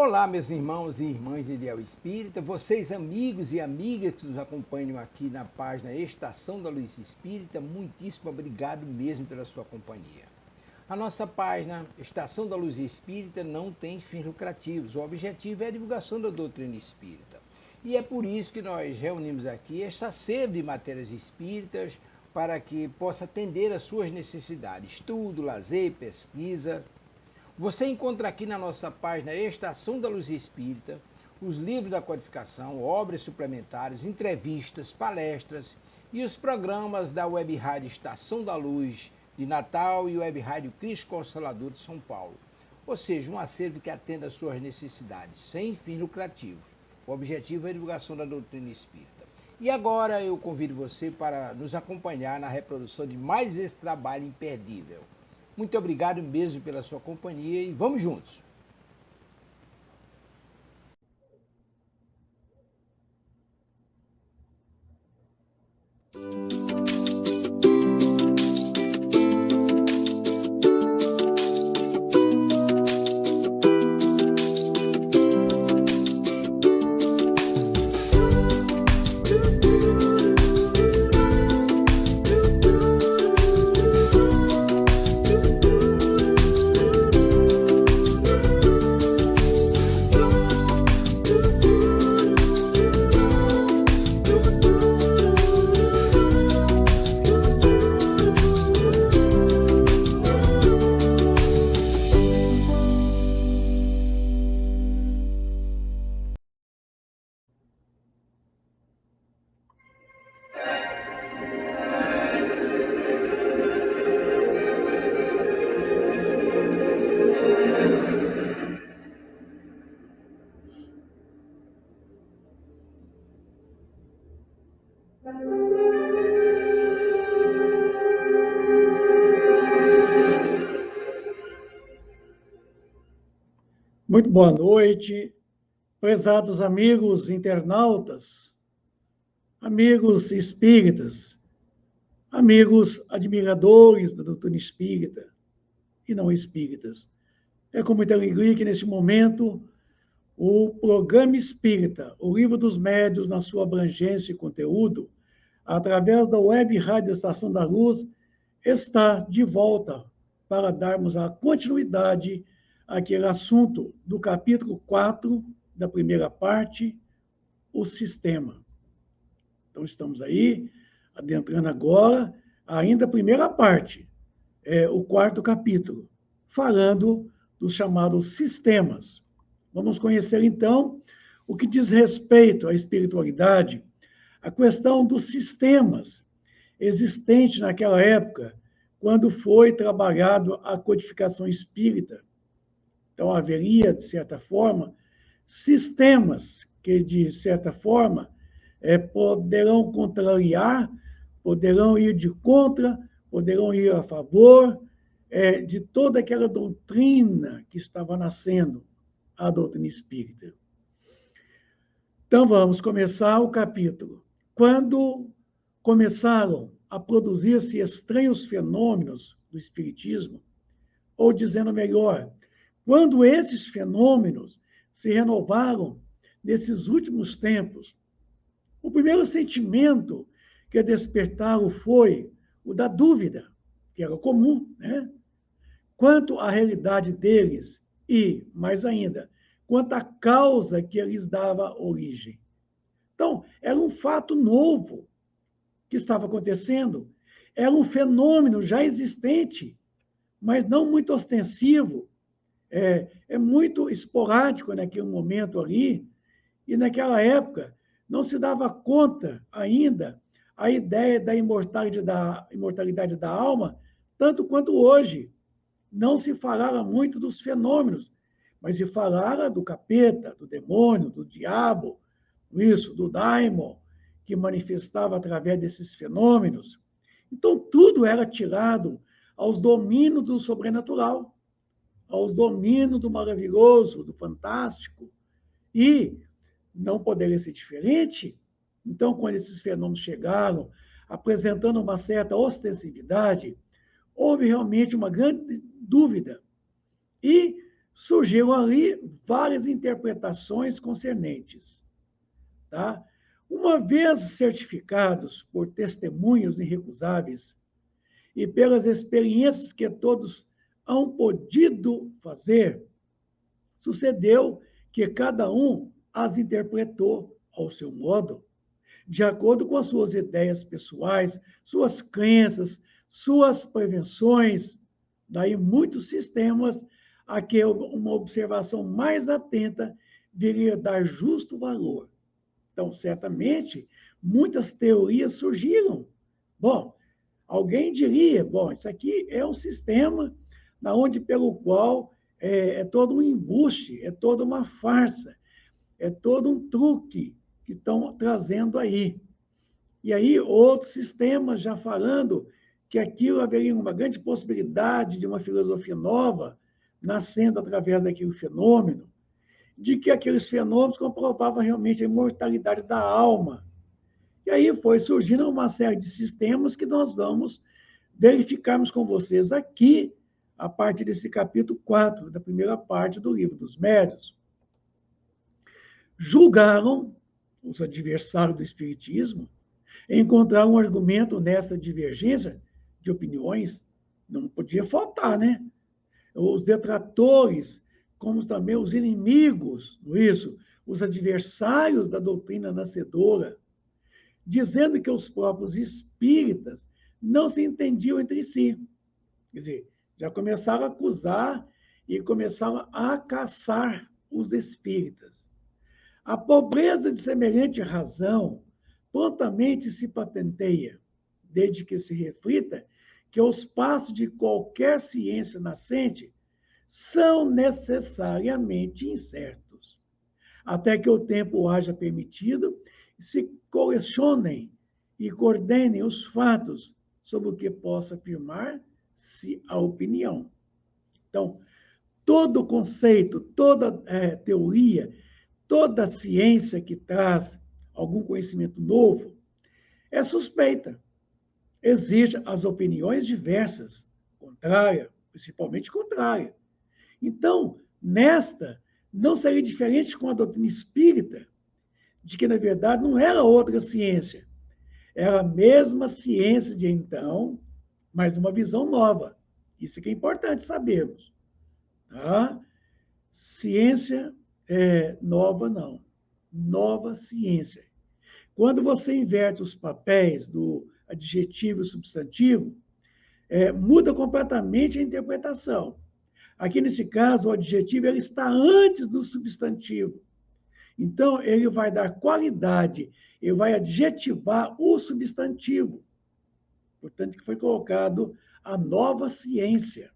Olá, meus irmãos e irmãs de Ideal Espírita, vocês amigos e amigas que nos acompanham aqui na página Estação da Luz Espírita, muitíssimo obrigado mesmo pela sua companhia. A nossa página Estação da Luz Espírita não tem fins lucrativos, o objetivo é a divulgação da doutrina espírita. E é por isso que nós reunimos aqui esta sede de matérias espíritas para que possa atender às suas necessidades, estudo, lazer, pesquisa. Você encontra aqui na nossa página Estação da Luz Espírita os livros da codificação, obras suplementares, entrevistas, palestras e os programas da Web Rádio Estação da Luz de Natal e Web Rádio Cristo Consolador de São Paulo. Ou seja, um acervo que atenda às suas necessidades, sem fins lucrativos. O objetivo é a divulgação da doutrina espírita. E agora eu convido você para nos acompanhar na reprodução de mais esse trabalho imperdível. Muito obrigado mesmo pela sua companhia e vamos juntos! Muito boa noite, prezados amigos internautas, amigos espíritas, amigos admiradores da doutrina espírita e não espíritas. É com muita alegria que, neste momento, o programa espírita, o Livro dos Médiuns, na sua abrangência e conteúdo, através da Web Rádio Estação da Luz, está de volta para darmos a continuidade àquele assunto do capítulo 4, da primeira parte, o sistema. Então, estamos aí, adentrando agora, ainda a primeira parte, o quarto capítulo, falando dos chamados sistemas. Vamos conhecer, então, o que diz respeito à espiritualidade, a questão dos sistemas existentes naquela época, quando foi trabalhado a codificação espírita. Então, haveria, de certa forma, sistemas que, de certa forma, poderão contrariar, poderão ir de contra, poderão ir a favor de toda aquela doutrina que estava nascendo, a doutrina espírita. Então, vamos começar o capítulo. Quando começaram a produzir-se estranhos fenômenos do espiritismo, ou dizendo melhor, quando esses fenômenos se renovaram nesses últimos tempos, o primeiro sentimento que despertaram foi o da dúvida, que era comum, né? Quanto à realidade deles e, mais ainda, quanto à causa que lhes dava origem. Então, era um fato novo que estava acontecendo, era um fenômeno já existente, mas não muito ostensivo, muito esporádico naquele momento ali, e naquela época não se dava conta ainda a ideia da imortalidade da alma, tanto quanto hoje. Não se falava muito dos fenômenos, mas se falava do capeta, do demônio, do diabo, do daimon, que manifestava através desses fenômenos. Então, tudo era tirado aos domínios do sobrenatural, aos domínios do maravilhoso, do fantástico, e não poderia ser diferente. Então, quando esses fenômenos chegaram, apresentando uma certa ostensividade, houve realmente uma grande dúvida. E surgiram ali várias interpretações concernentes. Tá? Uma vez certificados por testemunhos irrecusáveis e pelas experiências que todos hão podido fazer, sucedeu que cada um as interpretou ao seu modo, de acordo com as suas ideias pessoais, suas crenças, suas prevenções. Daí muitos sistemas a que uma observação mais atenta viria dar justo valor. Então, certamente, muitas teorias surgiram. Bom, alguém diria, bom, isso aqui é um sistema pelo qual é todo um embuste, é toda uma farsa, é todo um truque que estão trazendo aí. E aí, outros sistemas já falando que aquilo haveria uma grande possibilidade de uma filosofia nova nascendo através daquele fenômeno, de que aqueles fenômenos comprovavam realmente a imortalidade da alma. E aí foi surgindo uma série de sistemas que nós vamos verificarmos com vocês aqui, a partir desse capítulo 4, da primeira parte do Livro dos Médiuns. Julgaram os adversários do Espiritismo, encontraram um argumento nessa divergência de opiniões, não podia faltar, né? Os detratores, como também os inimigos, os adversários da doutrina nascedora, dizendo que os próprios espíritas não se entendiam entre si. Quer dizer, já começaram a acusar e começaram a caçar os espíritas. A pobreza de semelhante razão prontamente se patenteia, desde que se reflita que os passos de qualquer ciência nascente são necessariamente incertos, até que o tempo haja permitido se colecionem e coordenem os fatos sobre o que possa afirmar-se a opinião. Então, todo conceito, toda teoria, toda ciência que traz algum conhecimento novo é suspeita. Exige as opiniões diversas, contrária, principalmente contrária. Então, nesta, não seria diferente com a doutrina espírita, de que, na verdade, não era outra ciência. Era a mesma ciência de então, mas numa visão nova. Isso que é importante sabermos. Tá? Ciência nova, não. Nova ciência. Quando você inverte os papéis do adjetivo e substantivo, muda completamente a interpretação. Aqui, nesse caso, o adjetivo ele está antes do substantivo. Então, ele vai dar qualidade, ele vai adjetivar o substantivo. Portanto, que foi colocado a nova ciência.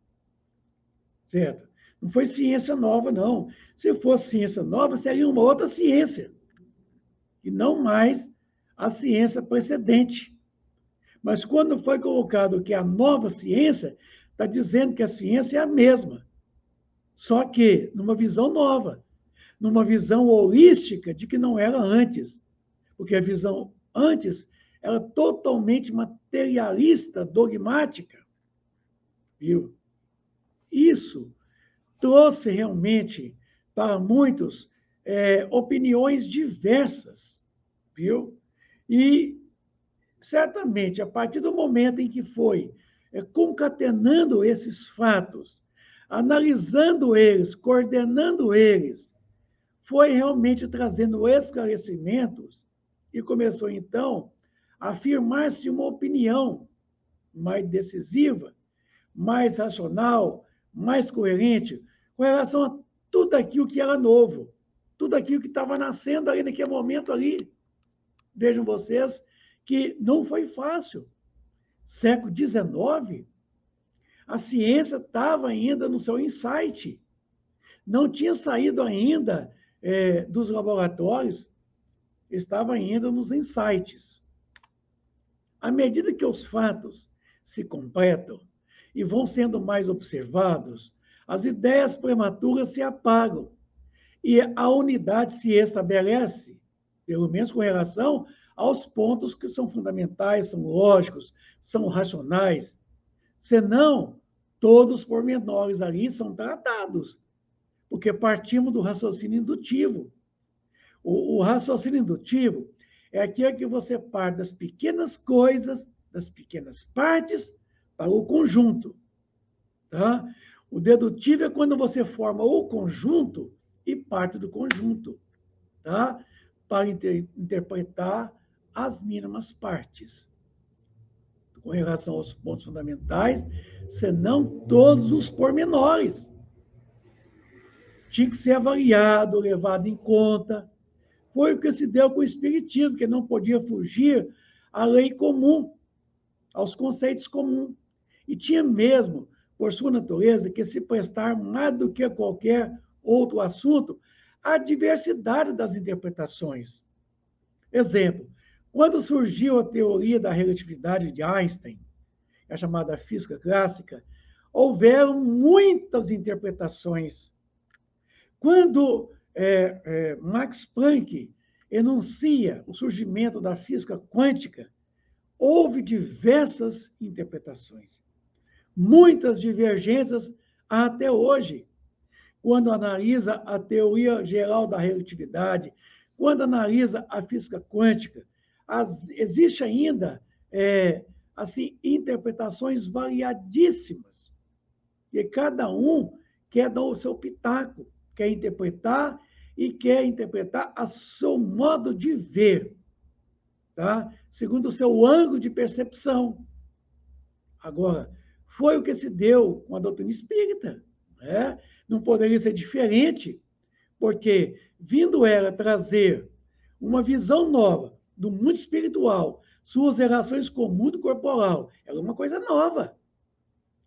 Certo? Não foi ciência nova, não. Se fosse ciência nova, seria uma outra ciência. E não mais a ciência precedente. Mas quando foi colocado que a nova ciência, está dizendo que a ciência é a mesma. Só que numa visão nova, numa visão holística de que não era antes. Porque a visão antes era totalmente materialista, dogmática. Viu? Isso trouxe realmente para muitos opiniões diversas, viu? E certamente, a partir do momento em que foi concatenando esses fatos, analisando eles, coordenando eles, foi realmente trazendo esclarecimentos e começou, então, a afirmar-se uma opinião mais decisiva, mais racional, mais coerente, com relação a tudo aquilo que era novo, tudo aquilo que estava nascendo ali naquele momento ali. Vejam vocês que não foi fácil. Século XIX, a ciência estava ainda no seu insight, não tinha saído ainda dos laboratórios, estava ainda nos insights. À medida que os fatos se completam e vão sendo mais observados, as ideias prematuras se apagam e a unidade se estabelece, pelo menos com relação aos pontos que são fundamentais, são lógicos, são racionais. Senão, todos os pormenores ali são tratados. porque partimos do raciocínio indutivo. O raciocínio indutivo é aquele que você parte das pequenas coisas, das pequenas partes, para o conjunto. Tá? O dedutivo é quando você forma o conjunto e parte do conjunto, tá? Para interpretar as mínimas partes. Com relação aos pontos fundamentais, senão todos os pormenores. Tinha que ser avaliado, levado em conta. Foi o que se deu com o Espiritismo, que não podia fugir à lei comum, aos conceitos comuns. E tinha mesmo, por sua natureza, que se prestar mais do que qualquer outro assunto à diversidade das interpretações. Exemplo, quando surgiu a teoria da relatividade de Einstein, a chamada física clássica, houveram muitas interpretações. Quando Max Planck enuncia o surgimento da física quântica, houve diversas interpretações, muitas divergências até hoje. Quando analisa a teoria geral da relatividade, quando analisa a física quântica, existe ainda assim, interpretações variadíssimas, e cada um quer dar o seu pitaco, quer interpretar a seu modo de ver, tá? Segundo o seu ângulo de percepção. Agora, foi o que se deu com a doutrina espírita, né? Não poderia ser diferente, porque, vindo ela trazer uma visão nova do mundo espiritual, suas relações com o mundo corporal, era uma coisa nova.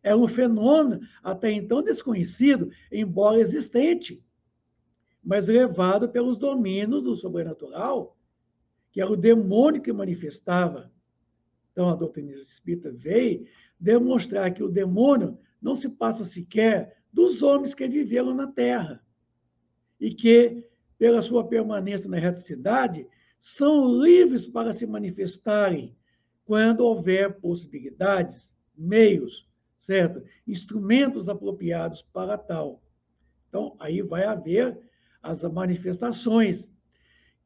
Era um fenômeno até então desconhecido, embora existente, mas levado pelos domínios do sobrenatural, que era o demônio que manifestava. Então, a doutrina espírita veio demonstrar que o demônio não se passa sequer dos homens que viveram na Terra, e que, pela sua permanência na erraticidade, são livres para se manifestarem quando houver possibilidades, meios, certo? Instrumentos apropriados para tal. Então, aí vai haver as manifestações,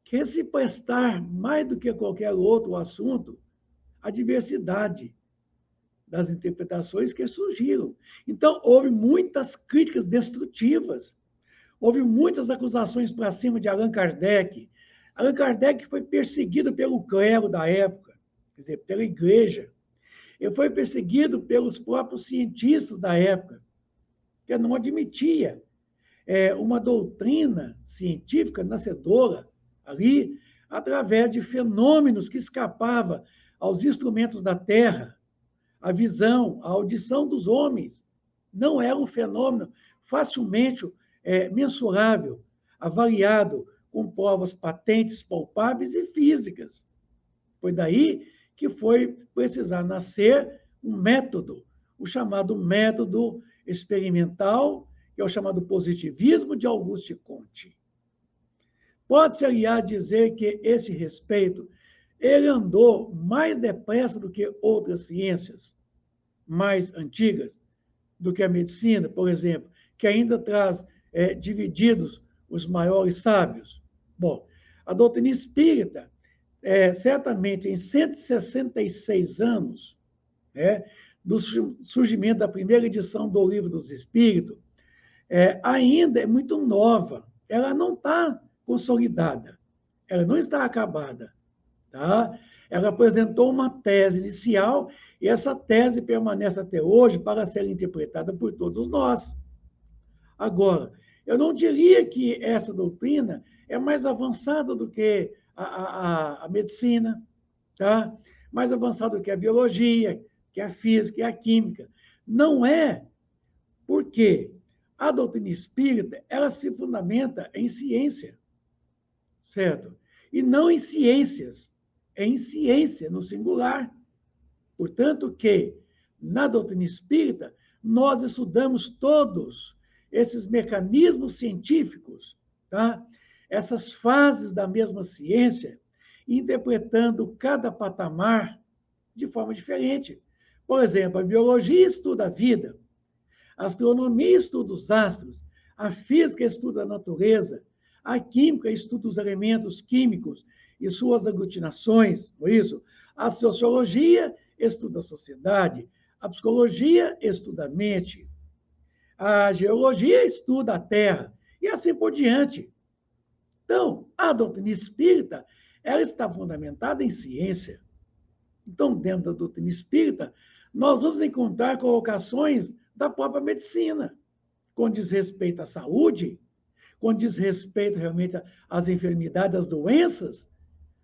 que se prestar mais do que qualquer outro assunto, a diversidade das interpretações que surgiram. Então, houve muitas críticas destrutivas, houve muitas acusações para cima de Allan Kardec. Allan Kardec foi perseguido pelo clero da época, quer dizer, pela igreja. Ele foi perseguido pelos próprios cientistas da época, que não admitia uma doutrina científica nascedora ali, através de fenômenos que escapavam aos instrumentos da Terra. A visão, a audição dos homens não era um fenômeno facilmente mensurável, avaliado com provas patentes, palpáveis e físicas. Foi daí que foi precisar nascer um método, o chamado método experimental, que é o chamado positivismo de Auguste Comte. Pode-se, aliás, dizer que esse respeito ele andou mais depressa do que outras ciências mais antigas, do que a medicina, por exemplo, que ainda traz divididos os maiores sábios. Bom, a doutrina espírita, certamente em 166 anos, do surgimento da primeira edição do Livro dos Espíritos, ainda é muito nova. Ela não está consolidada, ela não está acabada. Tá? Ela apresentou uma tese inicial e essa tese permanece até hoje para ser interpretada por todos nós. Agora, eu não diria que essa doutrina é mais avançada do que a medicina, tá? Mais avançada do que a biologia, que a física e a química. Não é, porque a doutrina espírita ela se fundamenta em ciência, certo? E não em ciências, é em ciência, no singular. Portanto, que na doutrina espírita nós estudamos todos esses mecanismos científicos, tá? Essas fases da mesma ciência, interpretando cada patamar de forma diferente. Por exemplo, a biologia estuda a vida, a astronomia estuda os astros, A física estuda a natureza, a química estuda os elementos químicos e suas aglutinações, não é isso? A sociologia estuda a sociedade, a psicologia estuda a mente, a geologia estuda a terra, e assim por diante. Então, a doutrina espírita, ela está fundamentada em ciência. Então, dentro da doutrina espírita, nós vamos encontrar colocações da própria medicina, com diz respeito à saúde, com diz respeito realmente às enfermidades, às doenças.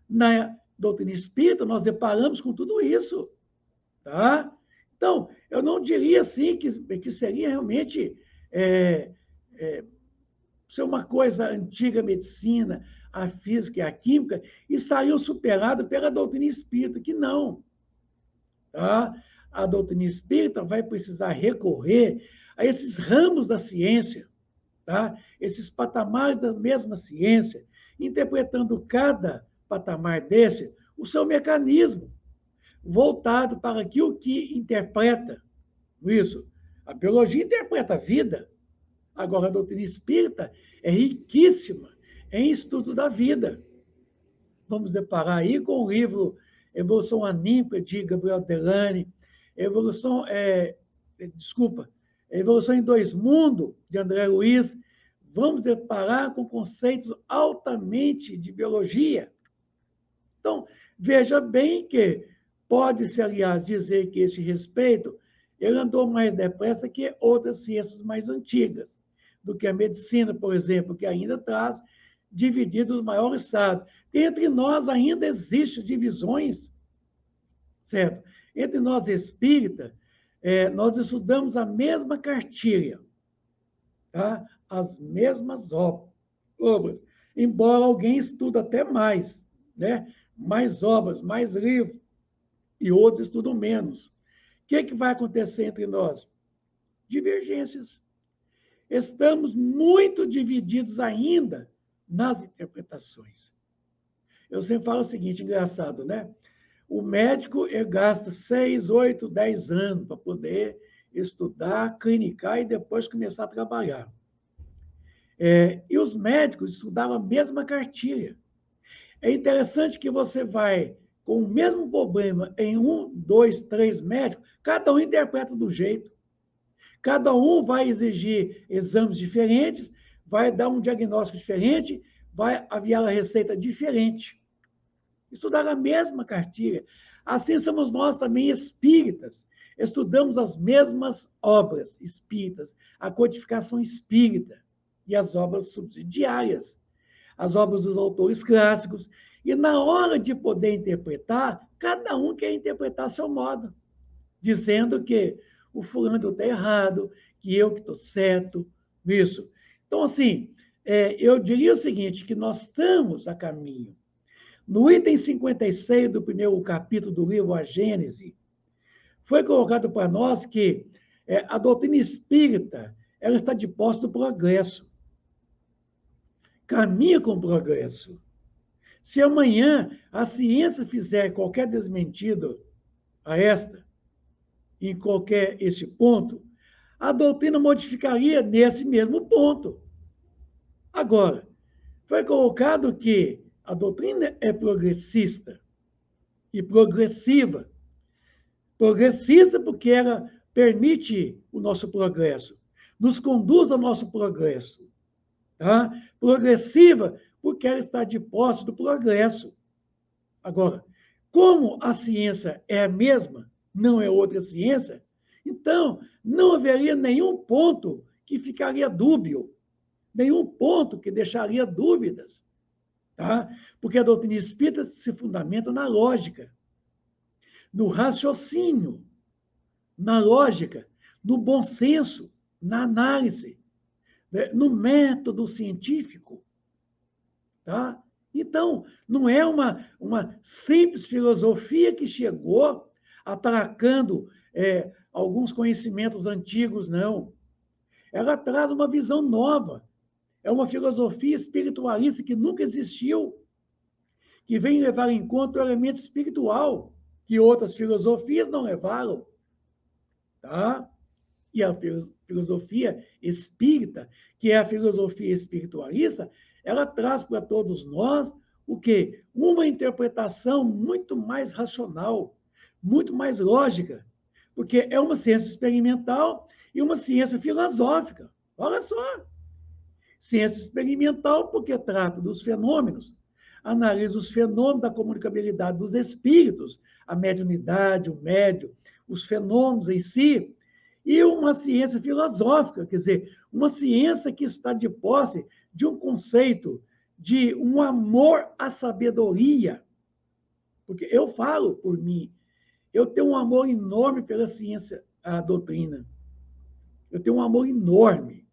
Na doutrina espírita, nós deparamos com tudo isso. Tá? Então, eu não diria assim que seria realmente ser uma coisa antiga, a medicina, a física e a química, estariam superados pela doutrina espírita, que não. Tá? A doutrina espírita vai precisar recorrer a esses ramos da ciência, tá? Esses patamares da mesma ciência, interpretando cada patamar desse o seu mecanismo, voltado para aquilo que interpreta. Isso. A biologia interpreta a vida. Agora, a doutrina espírita é riquíssima em estudos da vida. Vamos deparar aí com o livro Evolução Anímica, de Gabriel Delane, Evolução em Dois Mundos, de André Luiz. Vamos deparar com conceitos altamente de biologia. Então, veja bem que pode-se, aliás, dizer que esse respeito ele andou mais depressa que outras ciências mais antigas, do que a medicina, por exemplo, que ainda traz divididos os maiores sábios. Entre nós ainda existem divisões, certo? Entre nós espíritas, nós estudamos a mesma cartilha, tá? As mesmas obras, embora alguém estude até mais, né? Mais obras, mais livros, e outros estudam menos. O que vai acontecer entre nós? Divergências. Estamos muito divididos ainda nas interpretações. Eu sempre falo o seguinte, engraçado, né? O médico gasta 6, 8, 10 anos para poder estudar, clinicar e depois começar a trabalhar. E os médicos estudavam a mesma cartilha. É interessante que você vai com o mesmo problema em 1, 2, 3 médicos, cada um interpreta do jeito. Cada um vai exigir exames diferentes, vai dar um diagnóstico diferente, vai aviar a receita diferente. Estudar a mesma cartilha. Assim somos nós também espíritas. Estudamos as mesmas obras espíritas, a codificação espírita e as obras subsidiárias, as obras dos autores clássicos. E na hora de poder interpretar, cada um quer interpretar a seu modo, dizendo que o fulano está errado, que eu que estou certo, isso. Então, assim, eu diria o seguinte, que nós estamos a caminho. No item 56 do primeiro capítulo do livro A Gênese, foi colocado para nós que a doutrina espírita ela está de posse do progresso. Caminha com o progresso. Se amanhã a ciência fizer qualquer desmentido a esta, em qualquer este ponto, a doutrina modificaria nesse mesmo ponto. Agora, foi colocado que a doutrina é progressista e progressiva. Progressista porque ela permite o nosso progresso, nos conduz ao nosso progresso. Tá? Progressiva porque ela está de posse do progresso. Agora, como a ciência é a mesma, não é outra ciência, então não haveria nenhum ponto que ficaria dúbio, nenhum ponto que deixaria dúvidas, tá? Porque a doutrina espírita se fundamenta na lógica, no raciocínio, na lógica, no bom senso, na análise, né? No método científico, tá? Então, não é uma simples filosofia que chegou atracando alguns conhecimentos antigos, não. Ela traz uma visão nova. É uma filosofia espiritualista que nunca existiu, que vem levar em conta o elemento espiritual, que outras filosofias não levaram. Tá? e a filosofia espírita, que é a filosofia espiritualista, ela traz para todos nós o quê? Uma interpretação muito mais racional, muito mais lógica, porque é uma ciência experimental e uma ciência filosófica. Olha só, ciência experimental porque trata dos fenômenos, analisa os fenômenos da comunicabilidade dos espíritos, a mediunidade, o médium, os fenômenos em si, e uma ciência filosófica, quer dizer, uma ciência que está de posse de um conceito de um amor à sabedoria. Porque eu falo por mim, eu tenho um amor enorme pela ciência, a doutrina. Eu tenho um amor enorme,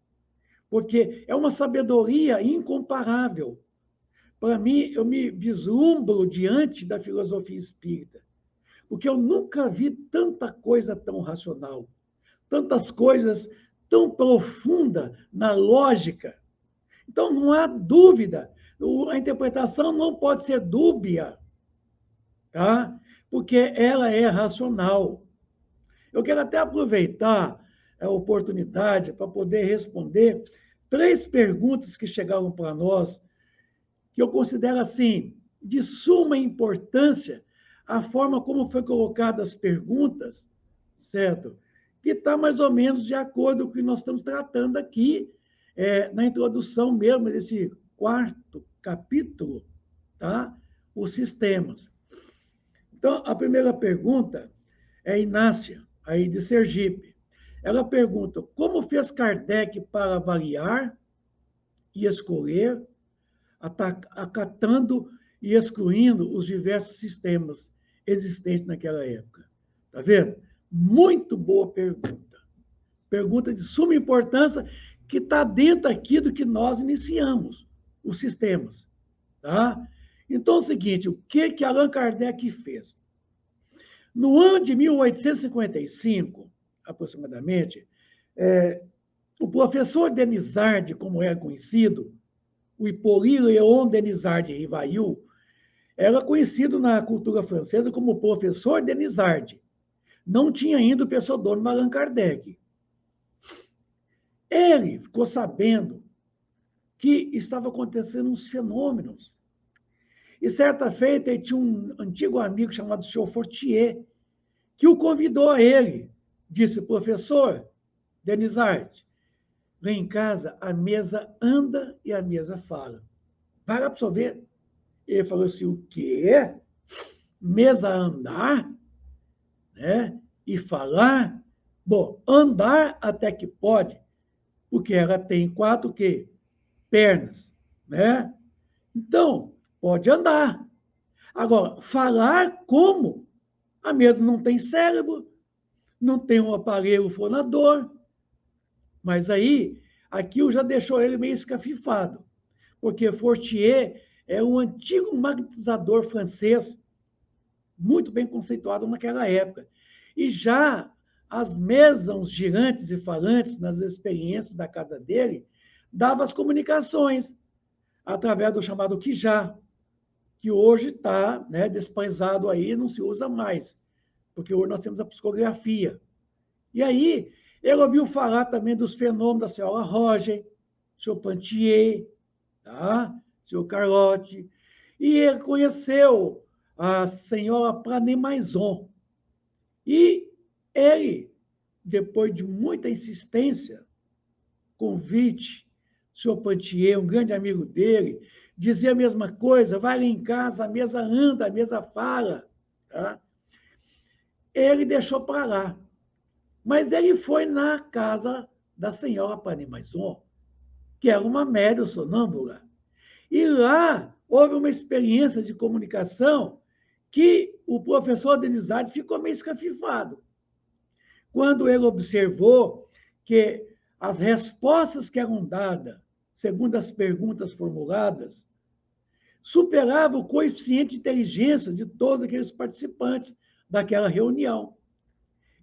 porque é uma sabedoria incomparável. Para mim, eu me vislumbro diante da filosofia espírita, porque eu nunca vi tanta coisa tão racional, tantas coisas tão profundas na lógica. Então, não há dúvida, a interpretação não pode ser dúbia, tá? Porque ela é racional. Eu quero até aproveitar a oportunidade para poder responder 3 perguntas que chegaram para nós, que eu considero assim de suma importância a forma como foi colocadas as perguntas, certo? Que está mais ou menos de acordo com o que nós estamos tratando aqui, na introdução mesmo desse 4º capítulo, tá? Os sistemas. Então, a primeira pergunta é Inácia, aí de Sergipe. Ela pergunta, como fez Kardec para avaliar e escolher, acatando e excluindo os diversos sistemas existentes naquela época? Tá vendo? Muito boa pergunta. Pergunta de suma importância que está dentro aqui do que nós iniciamos, os sistemas. Tá? Então, é o seguinte, o que Allan Kardec fez? No ano de 1855, aproximadamente, o professor Denisarde, como é conhecido, o Hippolyte Léon Denisarde Rivail, era conhecido na cultura francesa como professor Denisarde. Não tinha ainda o pseudônimo Allan Kardec. Ele ficou sabendo que estava acontecendo uns fenômenos. E certa feita, ele tinha um antigo amigo chamado Senhor Fortier, que o convidou a ele. Disse, professor Denisarde, vem em casa, a mesa anda e a mesa fala. Vai lá para você ver. Ele falou assim, o quê? Mesa andar? Né? E falar? Bom, andar até que pode, porque ela tem 4 o quê? Pernas, né? Então, pode andar. Agora, falar como? A mesa não tem cérebro, não tem um aparelho fonador. Mas aí, aquilo já deixou ele meio escafifado, porque Fortier é um antigo magnetizador francês, muito bem conceituado naquela época. E já as mesas girantes e falantes, nas experiências da casa dele, davam as comunicações através do chamado Quijá, que hoje está, né, despanzado aí, não se usa mais, porque hoje nós temos a psicografia. E aí, ele ouviu falar também dos fenômenos da senhora Roger, senhor Pantier, tá? Senhor Carlotte, e ele conheceu a senhora Prané-Maison. E ele, depois de muita insistência, convite, o senhor Pantier, um grande amigo dele, dizia a mesma coisa, vai lá em casa, a mesa anda, a mesa fala. Tá? Ele deixou para lá. Mas ele foi na casa da senhora Prané-Maison, que era uma médium sonâmbula. E lá houve uma experiência de comunicação que o professor Denisarde ficou meio escafifado. Quando ele observou que as respostas que eram dadas, segundo as perguntas formuladas, superavam o coeficiente de inteligência de todos aqueles participantes daquela reunião.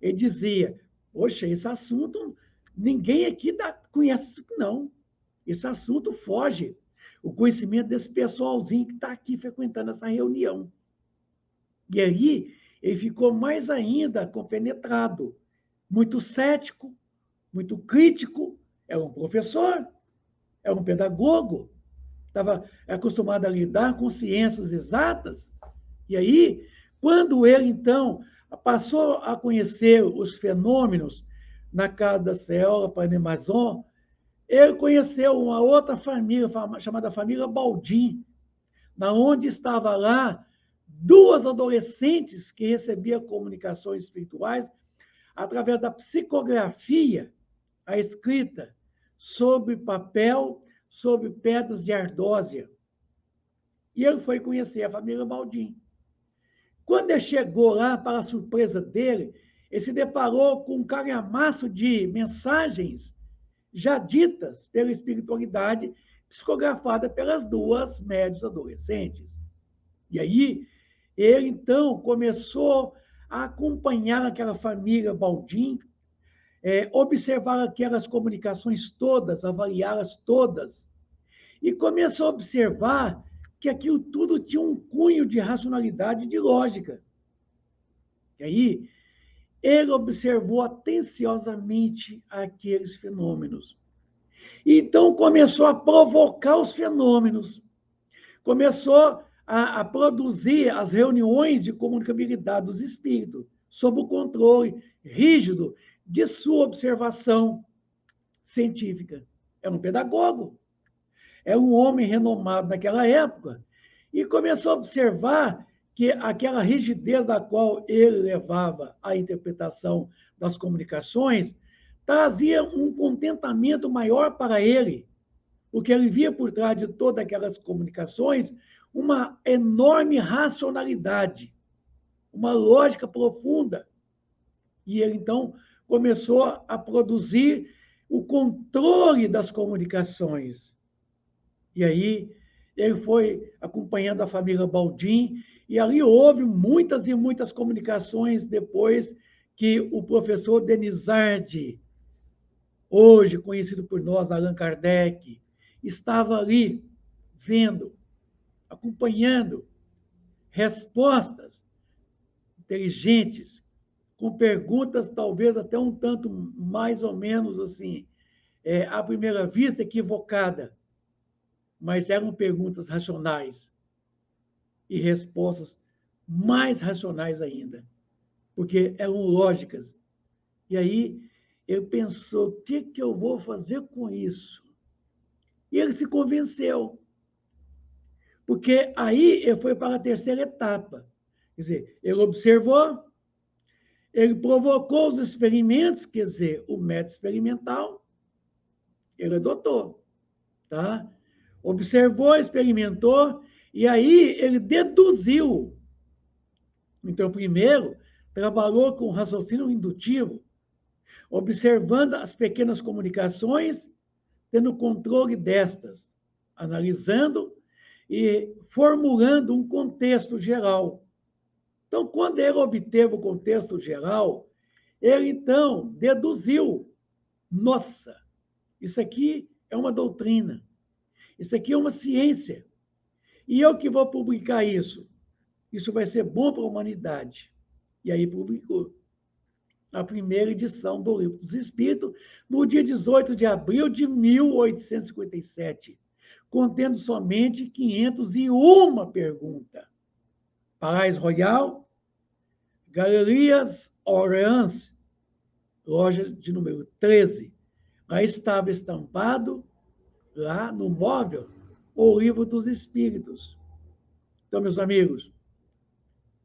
Ele dizia, poxa, esse assunto, ninguém aqui conhece isso, não. Esse assunto foge o conhecimento desse pessoalzinho que está aqui frequentando essa reunião. E aí, ele ficou mais ainda compenetrado, muito cético, muito crítico, era um professor, era um pedagogo, estava acostumado a lidar com ciências exatas. E aí, quando ele, então, passou a conhecer os fenômenos na casa da Céola Panemazon, ele conheceu uma outra família, chamada família Baldim, na onde estava lá duas adolescentes que recebiam comunicações espirituais através da psicografia, a escrita, sobre papel, sobre pedras de ardósia. E ele foi conhecer a família Baldim. Quando ele chegou lá, para a surpresa dele, ele se deparou com um calhamaço de mensagens já ditas pela espiritualidade, psicografada pelas duas médiuns adolescentes. E aí, ele, então, começou a acompanhar aquela família Baldim, observar aquelas comunicações todas, avaliá-las todas, e começou a observar que aquilo tudo tinha um cunho de racionalidade e de lógica. E aí, ele observou atenciosamente aqueles fenômenos. E então começou a provocar os fenômenos, começou a produzir as reuniões de comunicabilidade dos espíritos, sob o controle rígido de sua observação científica. Era um pedagogo, era um homem renomado naquela época, e começou a observar que aquela rigidez da qual ele levava a interpretação das comunicações trazia um contentamento maior para ele, porque ele via por trás de todas aquelas comunicações uma enorme racionalidade, uma lógica profunda. E ele, então, começou a produzir o controle das comunicações. E aí, ele foi acompanhando a família Baldim, e ali houve muitas e muitas comunicações depois que o professor Denizardi, hoje conhecido por nós, Allan Kardec, estava ali vendo, acompanhando respostas inteligentes, com perguntas talvez até um tanto mais ou menos assim, à primeira vista equivocada, mas eram perguntas racionais e respostas mais racionais ainda, porque eram lógicas. E aí ele pensou, o que eu vou fazer com isso? E ele se convenceu, porque aí ele foi para a terceira etapa. Quer dizer, ele observou, ele provocou os experimentos, quer dizer, o método experimental, ele adotou, tá? Observou, experimentou, e aí ele deduziu. Então, primeiro, trabalhou com raciocínio indutivo, observando as pequenas comunicações, tendo controle destas, analisando e formulando um contexto geral. Então, quando ele obteve o contexto geral, ele, então, deduziu, nossa, isso aqui é uma doutrina, isso aqui é uma ciência, e eu que vou publicar isso. Isso vai ser bom para a humanidade. E aí publicou a primeira edição do Livro dos Espíritos, no dia 18 de abril de 1857, contendo somente 501 perguntas. Palais Royal, Galerias Orleans, loja de número 13. Lá estava estampado, lá no móvel, o Livro dos Espíritos. Então, meus amigos,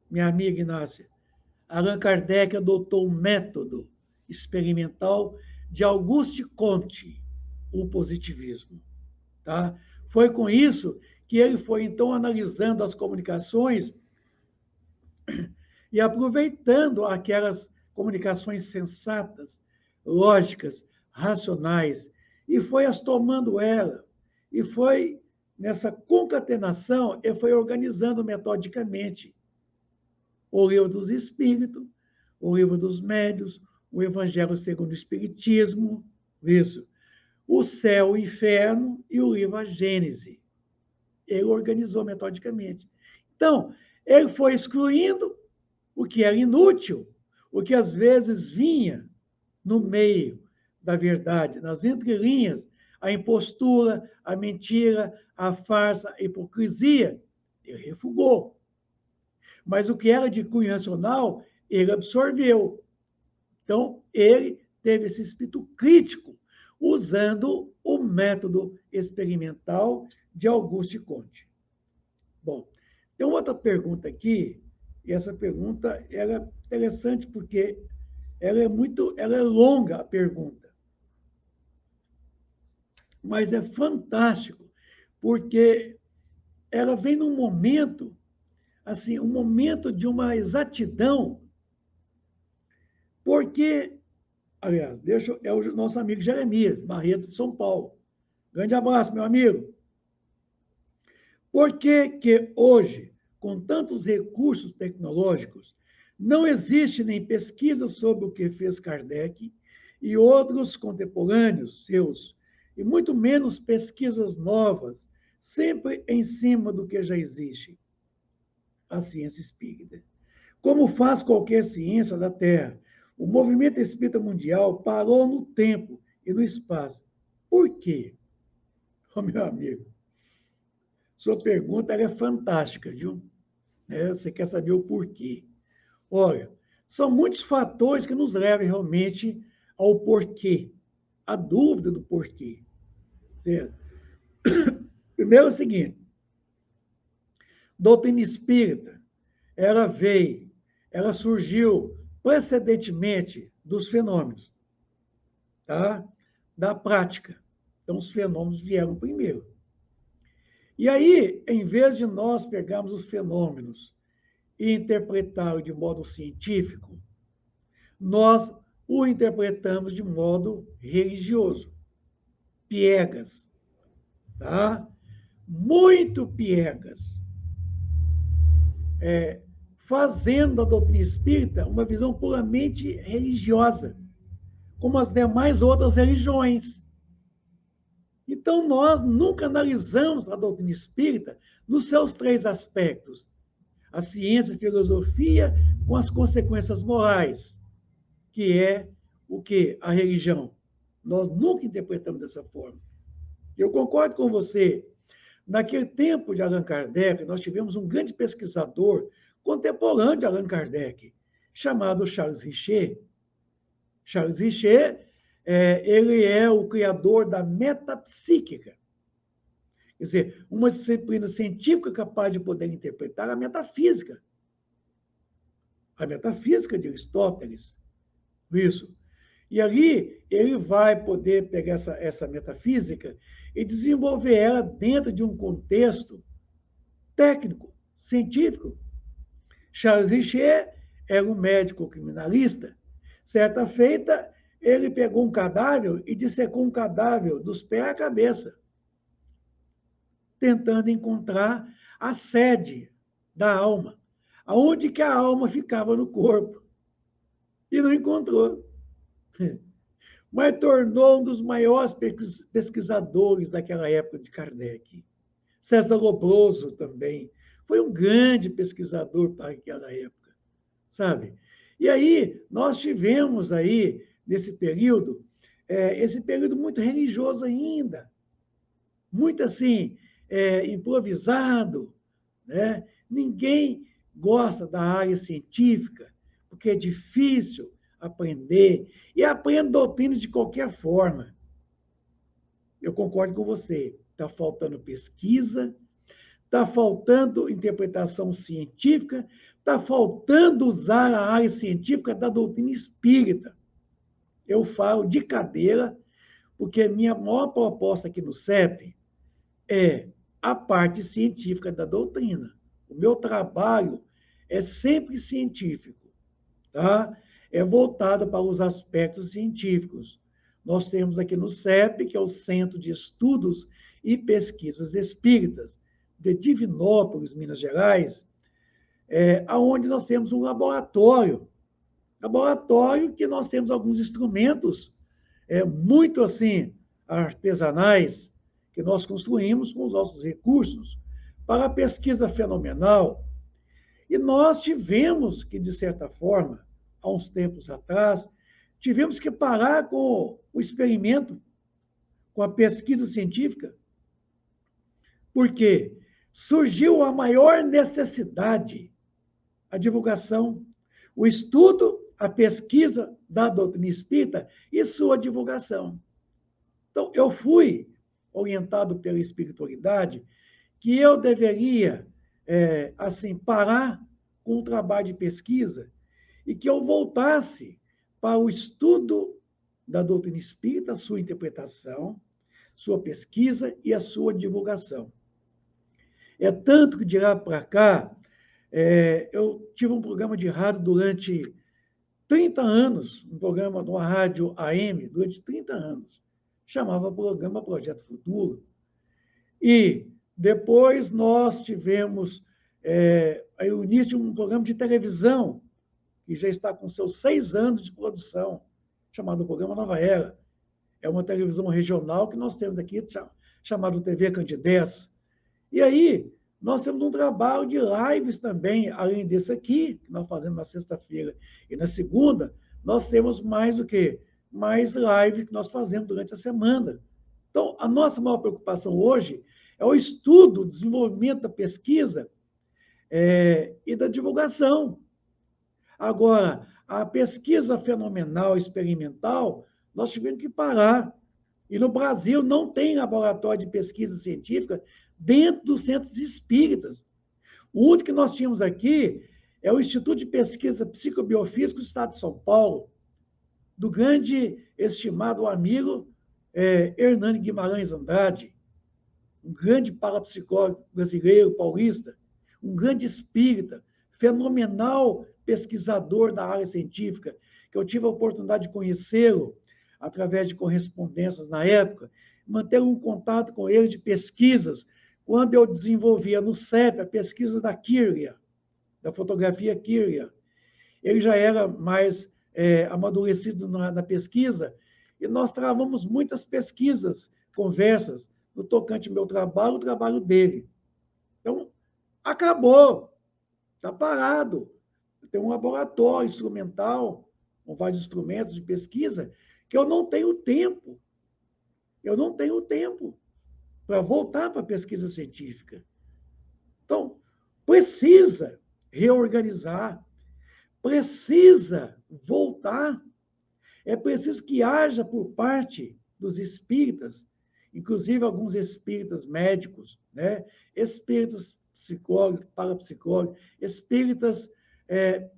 minha amiga Inácia, Allan Kardec adotou um método experimental de Auguste Comte, o positivismo. Tá? Foi com isso que ele foi, então, analisando as comunicações e aproveitando aquelas comunicações sensatas, lógicas, racionais, e foi as tomando ela, e foi nessa concatenação, ele foi organizando metodicamente o Livro dos Espíritos, o Livro dos Médiuns, o Evangelho segundo o Espiritismo, isso, o Céu, o Inferno e o livro A Gênese. Ele organizou metodicamente. Então, ele foi excluindo o que era inútil, o que às vezes vinha no meio da verdade, nas entrelinhas, a impostura, a mentira, a farsa, a hipocrisia, ele refugou. Mas o que era de cunho racional, ele absorveu. Então, ele teve esse espírito crítico, usando o método experimental de Auguste Comte. Bom, tem uma outra pergunta aqui, e essa pergunta ela é interessante porque ela é longa a pergunta. Mas é fantástico, porque ela vem num momento, assim, um momento de uma exatidão, porque, aliás, é o nosso amigo Jeremias Barreto de São Paulo. Grande abraço, meu amigo. Por que que hoje, com tantos recursos tecnológicos, não existe nem pesquisa sobre o que fez Kardec e outros contemporâneos seus, e muito menos pesquisas novas, sempre em cima do que já existe? A ciência espírita. Como faz qualquer ciência da Terra, o movimento espírita mundial parou no tempo e no espaço. Por quê? Oh, meu amigo, sua pergunta é fantástica, viu? Você quer saber o porquê. Olha, são muitos fatores que nos levam realmente ao porquê, a dúvida do porquê. Certo? Primeiro é o seguinte, doutrina espírita, ela surgiu precedentemente dos fenômenos, tá? Da prática. Então, os fenômenos vieram primeiro. E aí, em vez de nós pegarmos os fenômenos e interpretá-los de modo científico, nós o interpretamos de modo religioso, piegas, tá? Muito piegas. Fazendo da doutrina espírita uma visão puramente religiosa, como as demais outras religiões. Então, nós nunca analisamos a doutrina espírita nos seus três aspectos: a ciência e a filosofia com as consequências morais, que é o que? A religião. Nós nunca interpretamos dessa forma. Eu concordo com você. Naquele tempo de Allan Kardec, nós tivemos um grande pesquisador contemporâneo de Allan Kardec, chamado Charles Richer. Charles Richer, ele é o criador da metapsíquica. Quer dizer, uma disciplina científica capaz de poder interpretar a metafísica. A metafísica de Aristóteles. Isso. E ali ele vai poder pegar essa metafísica e desenvolver ela dentro de um contexto técnico, científico. Charles Richer era um médico criminalista. Certa feita, ele pegou um cadáver e dissecou um cadáver dos pés à cabeça, tentando encontrar a sede da alma, aonde que a alma ficava no corpo. E não encontrou. Mas tornou um dos maiores pesquisadores daquela época de Kardec. César Lombroso também foi um grande pesquisador para aquela época, sabe? E aí nós tivemos aí, nesse período, esse período muito religioso ainda, muito assim, improvisado, né? Ninguém gosta da área científica, porque é difícil aprender, e aprende doutrina de qualquer forma. Eu concordo com você. Está faltando pesquisa, está faltando interpretação científica, está faltando usar a área científica da doutrina espírita. Eu falo de cadeira, porque a minha maior proposta aqui no CEP é a parte científica da doutrina. O meu trabalho é sempre científico, tá? É voltado para os aspectos científicos. Nós temos aqui no CEP, que é o Centro de Estudos e Pesquisas Espíritas, de Divinópolis, Minas Gerais, onde nós temos um laboratório que nós temos alguns instrumentos muito assim artesanais que nós construímos com os nossos recursos para a pesquisa fenomenal. E nós tivemos que, de certa forma, há uns tempos atrás, tivemos que parar com o experimento, com a pesquisa científica, porque surgiu a maior necessidade, a divulgação, o estudo, a pesquisa da doutrina espírita e sua divulgação. Então, eu fui orientado pela espiritualidade que eu deveria, assim, parar com o trabalho de pesquisa e que eu voltasse para o estudo da doutrina espírita, sua interpretação, sua pesquisa e a sua divulgação. É tanto que de lá para cá, eu tive um programa de rádio durante 30 anos, um programa de uma rádio AM, durante 30 anos. Chamava programa Projeto Futuro. E depois nós tivemos aí o início de um programa de televisão, que já está com seus 6 anos de produção, chamado Programa Nova Era. É uma televisão regional que nós temos aqui, chamado TV Candidez. E aí, nós temos um trabalho de lives também, além desse aqui, que nós fazemos na sexta-feira e na segunda, nós temos mais o quê? Mais live que nós fazemos durante a semana. Então, a nossa maior preocupação hoje é o estudo, o desenvolvimento da pesquisa e da divulgação. Agora, a pesquisa fenomenal, experimental, nós tivemos que parar. E no Brasil não tem laboratório de pesquisa científica dentro dos centros espíritas. O único que nós tínhamos aqui é o Instituto de Pesquisa Psicobiofísica do Estado de São Paulo, do grande estimado amigo Hernani Guimarães Andrade, um grande parapsicólogo brasileiro, paulista, um grande espírita, fenomenal pesquisador da área científica, que eu tive a oportunidade de conhecê-lo através de correspondências na época, manter um contato com ele de pesquisas, quando eu desenvolvia no CEP a pesquisa da Kirlia, da fotografia Kirlia. Ele já era mais amadurecido na pesquisa, e nós travamos muitas pesquisas, conversas, no tocante ao meu trabalho, o trabalho dele. Então, acabou, está parado. Tem um laboratório instrumental, com vários instrumentos de pesquisa, que eu não tenho tempo. Eu não tenho tempo para voltar para a pesquisa científica. Então, precisa reorganizar, precisa voltar. É preciso que haja por parte dos espíritas, inclusive alguns espíritas médicos, né? Espíritas psicólogos, parapsicólogos, espíritas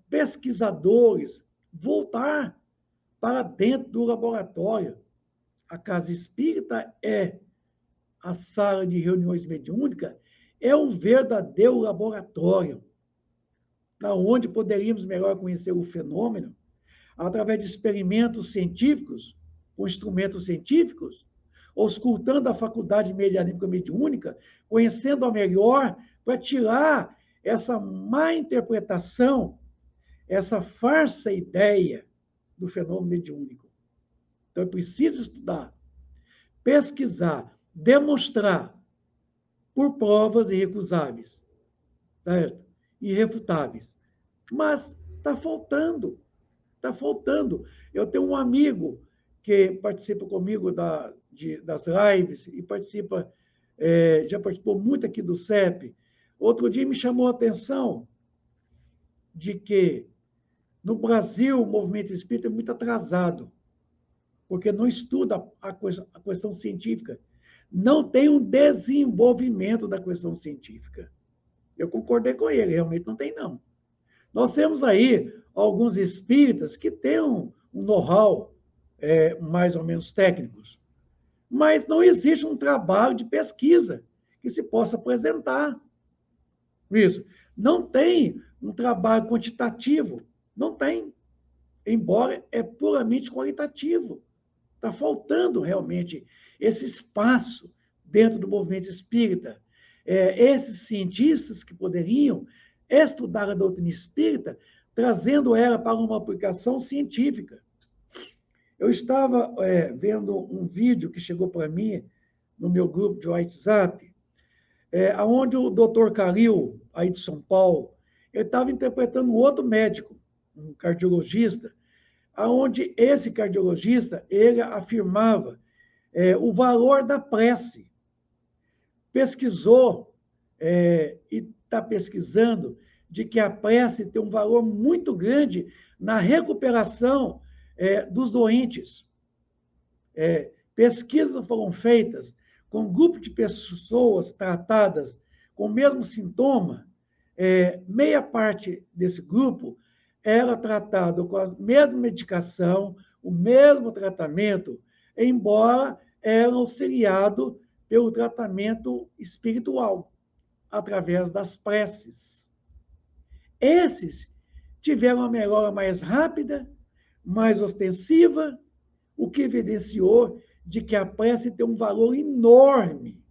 pesquisadores, voltar para dentro do laboratório. A casa espírita a sala de reuniões mediúnicas, é um verdadeiro laboratório, onde poderíamos melhor conhecer o fenômeno, através de experimentos científicos, com instrumentos científicos, auscultando a faculdade medianímica mediúnica, conhecendo a melhor, para tirar essa má interpretação, essa farsa ideia do fenômeno mediúnico. Então, é preciso estudar, pesquisar, demonstrar por provas irrecusáveis, certo? Irrefutáveis. Mas está faltando. Está faltando. Eu tenho um amigo que participa comigo das lives e já participou muito aqui do CEP. Outro dia me chamou a atenção de que no Brasil o movimento espírita é muito atrasado, porque não estuda a questão científica. Não tem um desenvolvimento da questão científica. Eu concordei com ele, realmente não tem, não. Nós temos aí alguns espíritas que têm um know-how mais ou menos técnicos, mas não existe um trabalho de pesquisa que se possa apresentar. Isso. Não tem um trabalho quantitativo, não tem, embora é puramente qualitativo. Está faltando realmente esse espaço dentro do movimento espírita. Esses cientistas que poderiam estudar a doutrina espírita, trazendo ela para uma aplicação científica. Eu estava vendo um vídeo que chegou para mim no meu grupo de WhatsApp, onde o Dr. Calil, aí de São Paulo, ele estava interpretando um outro médico, um cardiologista, onde esse cardiologista ele afirmava o valor da prece. Pesquisou e está pesquisando de que a prece tem um valor muito grande na recuperação dos doentes. Pesquisas foram feitas com um grupo de pessoas tratadas com o mesmo sintoma, meia parte desse grupo era tratado com a mesma medicação, o mesmo tratamento, embora era auxiliado pelo tratamento espiritual, através das preces. Esses tiveram uma melhora mais rápida, mais ostensiva, o que evidenciou de que a prece tem um valor enorme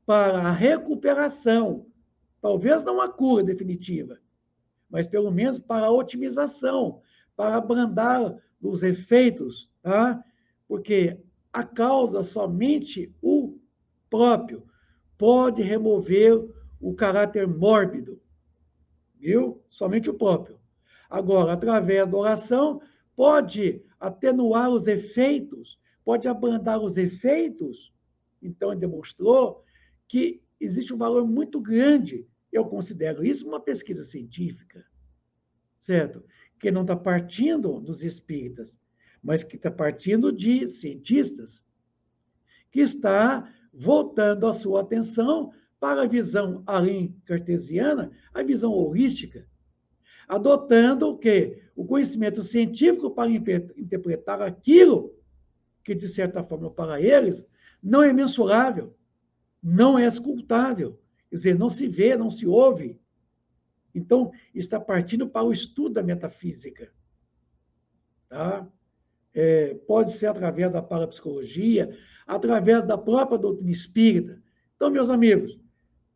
para a recuperação, talvez não a cura definitiva, mas pelo menos para a otimização, para abrandar os efeitos, tá? Porque a causa somente o próprio pode remover o caráter mórbido, viu? Somente o próprio. Agora, através da oração, pode atenuar os efeitos, pode abrandar os efeitos. Então, ele demonstrou que existe um valor muito grande. Eu considero isso uma pesquisa científica, certo? Que não está partindo dos espíritas, mas que está partindo de cientistas, que está voltando a sua atenção para a visão além cartesiana, a visão holística, adotando o quê? O conhecimento científico para interpretar aquilo que, de certa forma, para eles, não é mensurável, não é escutável, quer dizer, não se vê, não se ouve. Então, está partindo para o estudo da metafísica. Tá? Pode ser através da parapsicologia, através da própria doutrina espírita. Então, meus amigos,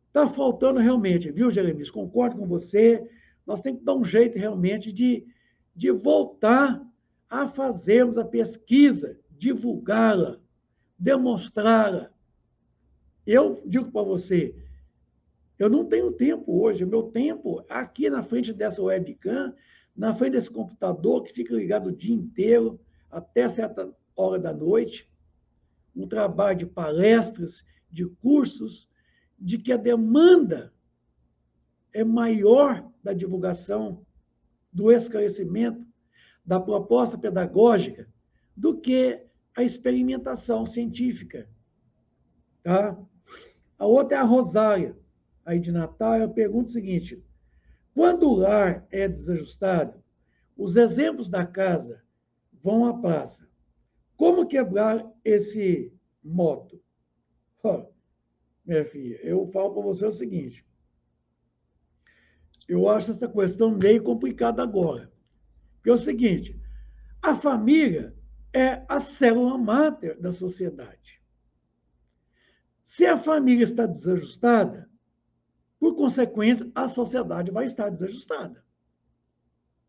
está faltando realmente, viu, Jeremias? Concordo com você, nós temos que dar um jeito realmente de voltar a fazermos a pesquisa, divulgá-la, demonstrá-la. Eu digo para você, eu não tenho tempo hoje, o meu tempo aqui na frente dessa webcam, na frente desse computador que fica ligado o dia inteiro, até certa hora da noite, um trabalho de palestras, de cursos, de que a demanda é maior da divulgação, do esclarecimento, da proposta pedagógica, do que a experimentação científica. Tá? A outra é a Rosália, aí de Natal. Eu pergunto o seguinte: quando o lar é desajustado, os exemplos da casa vão à praça. Como quebrar esse moto? Minha filha, eu falo para você o seguinte: eu acho essa questão meio complicada agora. Porque é o seguinte: a família é a célula máter da sociedade. Se a família está desajustada, por consequência, a sociedade vai estar desajustada.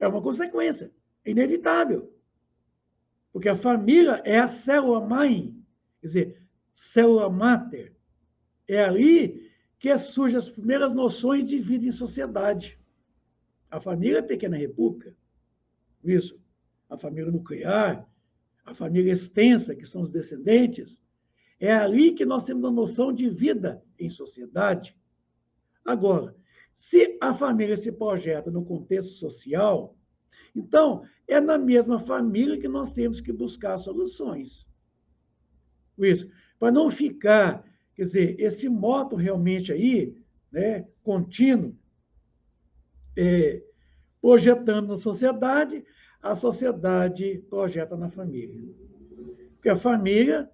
É uma consequência, é inevitável. Porque a família é a célula mãe, quer dizer, célula máter. É ali que surgem as primeiras noções de vida em sociedade. A família é a pequena república, isso. A família nuclear, a família extensa, que são os descendentes. É ali que nós temos a noção de vida em sociedade. Agora, se a família se projeta no contexto social, então é na mesma família que nós temos que buscar soluções. Isso, para não ficar, quer dizer, esse moto realmente aí, né, contínuo, projetando na sociedade, a sociedade projeta na família. Porque a família,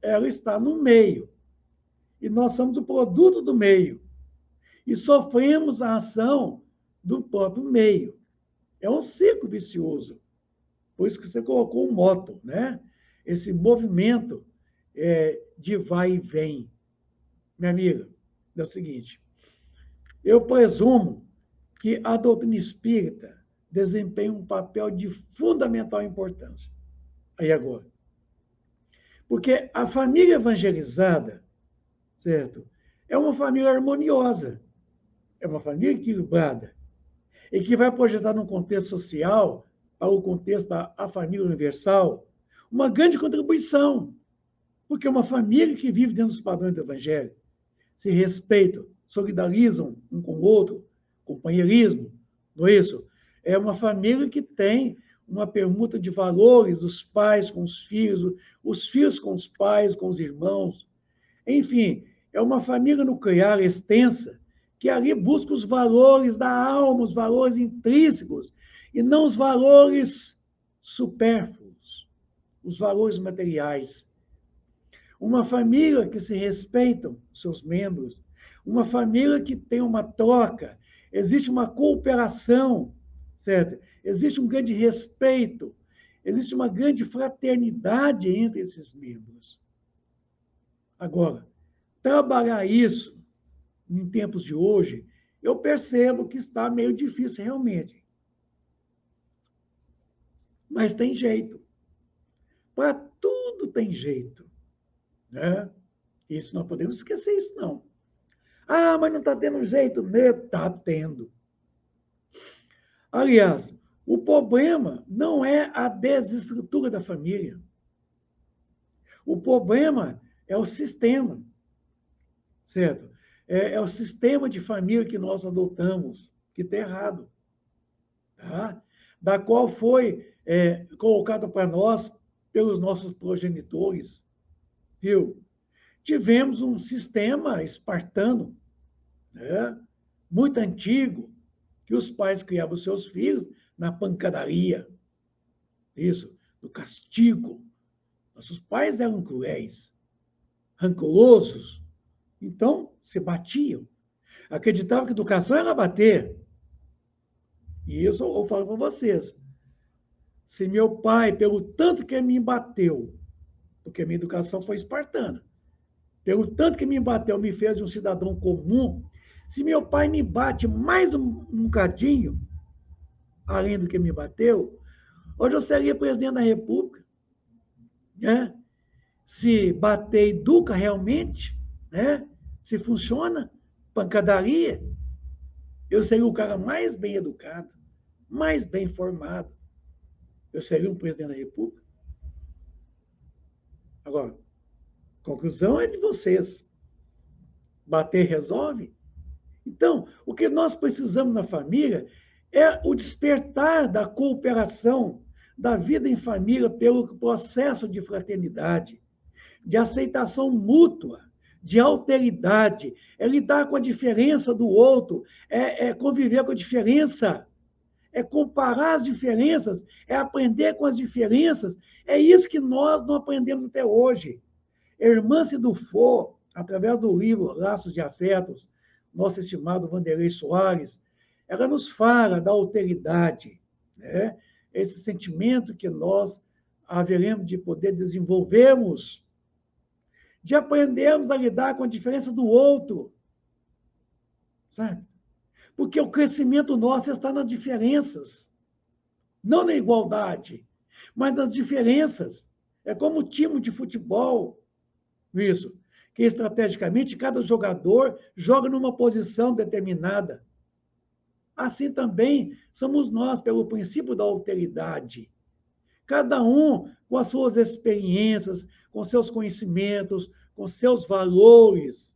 ela está no meio. E nós somos o produto do meio. E sofremos a ação do próprio meio. É um ciclo vicioso. Por isso que você colocou o moto, né? Esse movimento de vai e vem. Minha amiga, é o seguinte: eu presumo que a doutrina espírita desempenha um papel de fundamental importância. Aí agora. Porque a família evangelizada, certo? É uma família harmoniosa, é uma família equilibrada, e que vai projetar num contexto social para o contexto da família universal, uma grande contribuição, porque é uma família que vive dentro dos padrões do Evangelho, se respeitam, solidarizam um com o outro, companheirismo, não é isso? É uma família que tem uma permuta de valores dos pais com os filhos com os pais, com os irmãos. Enfim, é uma família nuclear extensa que ali busca os valores da alma, os valores intrínsecos, e não os valores supérfluos, os valores materiais. Uma família que se respeitam seus membros, uma família que tem uma troca, existe uma cooperação, certo? Existe um grande respeito, existe uma grande fraternidade entre esses membros. Agora, trabalhar isso em tempos de hoje, eu percebo que está meio difícil realmente. Mas tem jeito. Para tudo tem jeito. Né? Isso não podemos esquecer isso, não. Ah, mas não está tendo jeito mesmo? Está tendo. Aliás, o problema não é a desestrutura da família. O problema é o sistema, certo? É o sistema de família que nós adotamos, que está errado. Tá? Da qual foi colocado para nós pelos nossos progenitores. Viu? Tivemos um sistema espartano, né? Muito antigo, que os pais criavam seus filhos na pancadaria. Isso, no castigo. Nossos pais eram cruéis, rancorosos, então se batiam. Acreditavam que educação era bater. E isso eu falo para vocês. Se meu pai, pelo tanto que me bateu, porque a minha educação foi espartana, pelo tanto que me bateu, me fez de um cidadão comum, se meu pai me bate mais um bocadinho, além do que me bateu, hoje eu seria presidente da República. Né? Se bater educa realmente, né? Se funciona, pancadaria, eu seria o cara mais bem educado, mais bem formado. Eu seria um presidente da República. Agora, a conclusão é de vocês. Bater resolve? Então, o que nós precisamos na família é o despertar da cooperação, da vida em família pelo processo de fraternidade, de aceitação mútua, de alteridade, é lidar com a diferença do outro, é conviver com a diferença, é comparar as diferenças, é aprender com as diferenças. É isso que nós não aprendemos até hoje. Hermance Dufour, através do livro Laços de Afetos, nosso estimado Vanderlei Soares, ela nos fala da alteridade, né? Esse sentimento que nós haveremos de poder desenvolvermos, de aprendermos a lidar com a diferença do outro, sabe? Porque o crescimento nosso está nas diferenças, não na igualdade, mas nas diferenças. É como o time de futebol, isso, que estrategicamente cada jogador joga numa posição determinada. Assim também somos nós, pelo princípio da alteridade. Cada um com as suas experiências, com seus conhecimentos, com seus valores.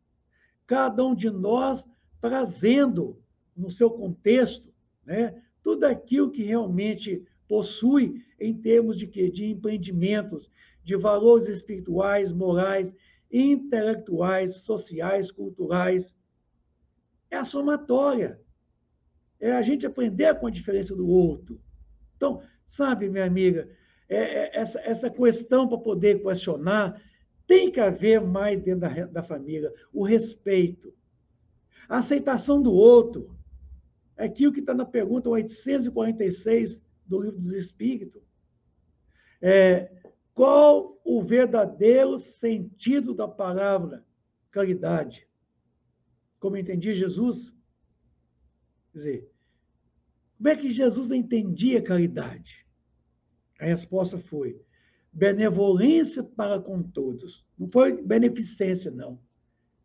Cada um de nós trazendo no seu contexto, né, tudo aquilo que realmente possui em termos de quê? De empreendimentos, de valores espirituais, morais, intelectuais, sociais, culturais. É a somatória. É a gente aprender com a diferença do outro. Então, sabe, minha amiga, essa questão para poder questionar tem que haver mais dentro da família. O respeito, a aceitação do outro. É aquilo que está na pergunta 846 do Livro dos Espíritos. Qual o verdadeiro sentido da palavra caridade? Como entendi Jesus? Quer dizer, como é que Jesus entendia caridade? A resposta foi benevolência para com todos. Não foi beneficência, não.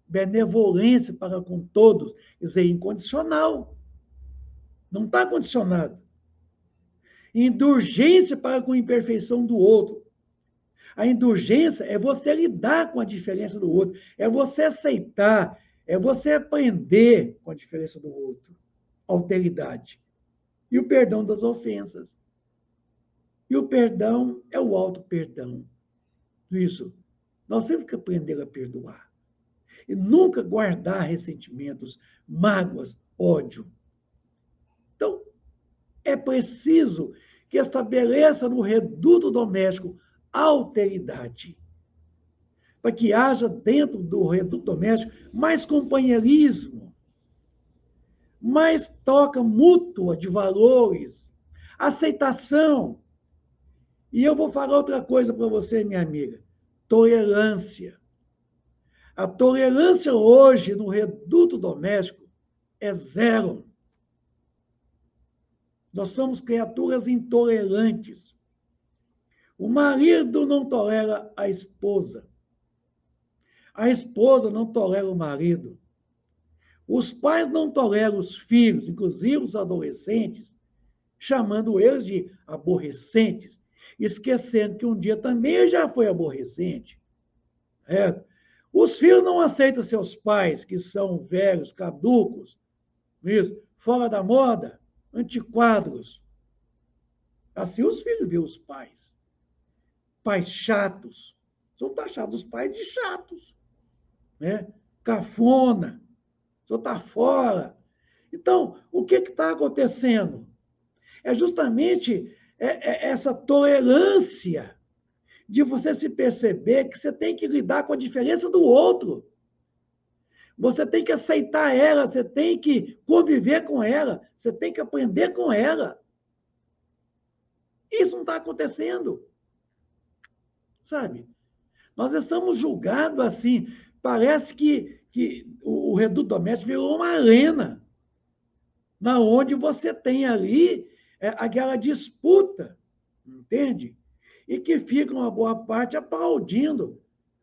Benevolência para com todos, quer dizer, incondicional. Não está condicionado. Indulgência para com a imperfeição do outro. A indulgência é você lidar com a diferença do outro, é você aceitar, é você aprender com a diferença do outro. Alteridade. E o perdão das ofensas. E o perdão é o auto-perdão. Isso. Nós temos que aprender a perdoar. E nunca guardar ressentimentos, mágoas, ódio. Então, é preciso que estabeleça no reduto doméstico alteridade, para que haja dentro do reduto doméstico mais companheirismo, mais troca mútua de valores, aceitação. E eu vou falar outra coisa para você, minha amiga: tolerância. A tolerância hoje no reduto doméstico é zero. Nós somos criaturas intolerantes. O marido não tolera a esposa. A esposa não tolera o marido. Os pais não toleram os filhos, inclusive os adolescentes, chamando eles de aborrecentes, esquecendo que um dia também já foi aborrecente. É. Os filhos não aceitam seus pais, que são velhos, caducos, isso, fora da moda, antiquados. Assim os filhos veem os pais. Pais chatos. São taxados os pais de chatos. Né? Cafona. Só está fora. Então, o que está acontecendo? É justamente essa tolerância de você se perceber que você tem que lidar com a diferença do outro. Você tem que aceitar ela, você tem que conviver com ela, você tem que aprender com ela. Isso não está acontecendo. Sabe? Nós estamos julgados assim. Parece que o reduto doméstico virou uma arena, na onde você tem ali aquela disputa, entende? E que fica uma boa parte aplaudindo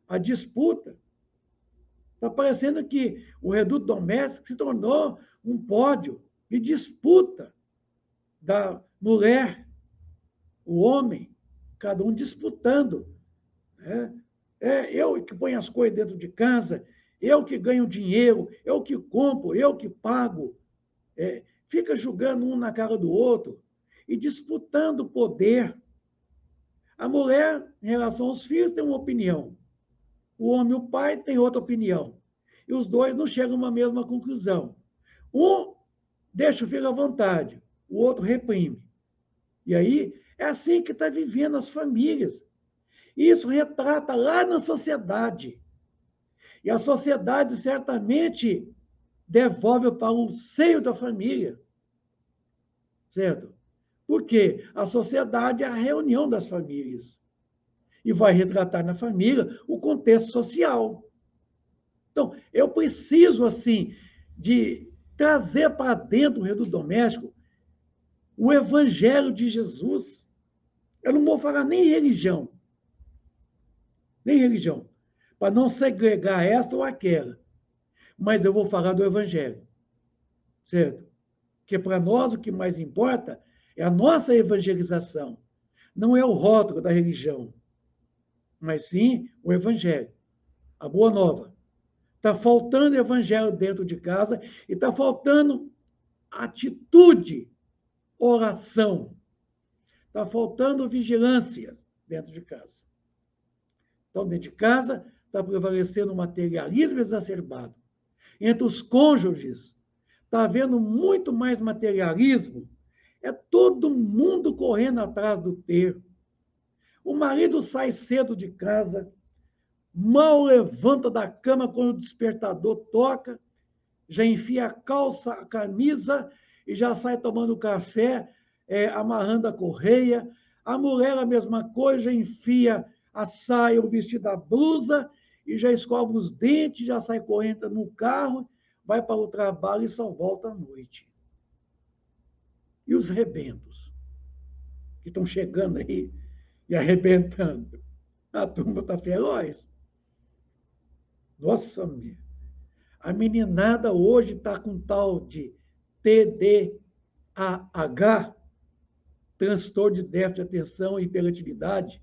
a disputa. Está parecendo que o reduto doméstico se tornou um pódio de disputa da mulher, o homem, cada um disputando. Né? Eu que ponho as coisas dentro de casa, eu que ganho dinheiro, eu que compro, eu que pago. Fica julgando um na cara do outro e disputando o poder. A mulher, em relação aos filhos, tem uma opinião. O homem, o pai, tem outra opinião. E os dois não chegam a uma mesma conclusão. Um deixa o filho à vontade, o outro reprime. E aí, é assim que está vivendo as famílias. Isso retrata lá na sociedade. E a sociedade certamente devolve para o seio da família. Certo? Porque a sociedade é a reunião das famílias. E vai retratar na família o contexto social. Então, eu preciso, assim, de trazer para dentro do reduto doméstico o evangelho de Jesus. Eu não vou falar nem religião, para não segregar esta ou aquela. Mas eu vou falar do evangelho, certo? Porque para nós o que mais importa é a nossa evangelização. Não é o rótulo da religião, mas sim o evangelho, a boa nova. Está faltando evangelho dentro de casa e está faltando atitude, oração. Está faltando vigilância dentro de casa. Então, dentro de casa, está prevalecendo o materialismo exacerbado. Entre os cônjuges, está havendo muito mais materialismo. É todo mundo correndo atrás do ter. O marido sai cedo de casa, mal levanta da cama quando o despertador toca, já enfia a calça, a camisa e já sai tomando café, amarrando a correia. A mulher, a mesma coisa, enfia a saia, o vestido, a blusa e já escova os dentes, já sai correndo no carro, vai para o trabalho e só volta à noite. E os rebentos, que estão chegando aí e arrebentando. A turma está feroz. Nossa, a meninada hoje está com tal de TDAH, transtorno de déficit de atenção e hiperatividade,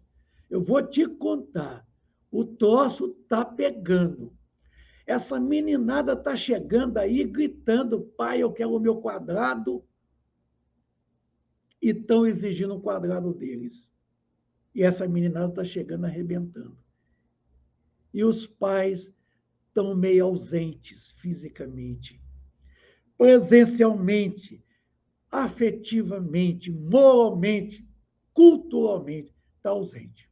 eu vou te contar, o troço tá pegando. Essa meninada tá chegando aí gritando, pai, eu quero o meu quadrado, e estão exigindo um quadrado deles. E essa meninada está chegando arrebentando. E os pais estão meio ausentes fisicamente, presencialmente, afetivamente, moralmente, culturalmente, está ausente.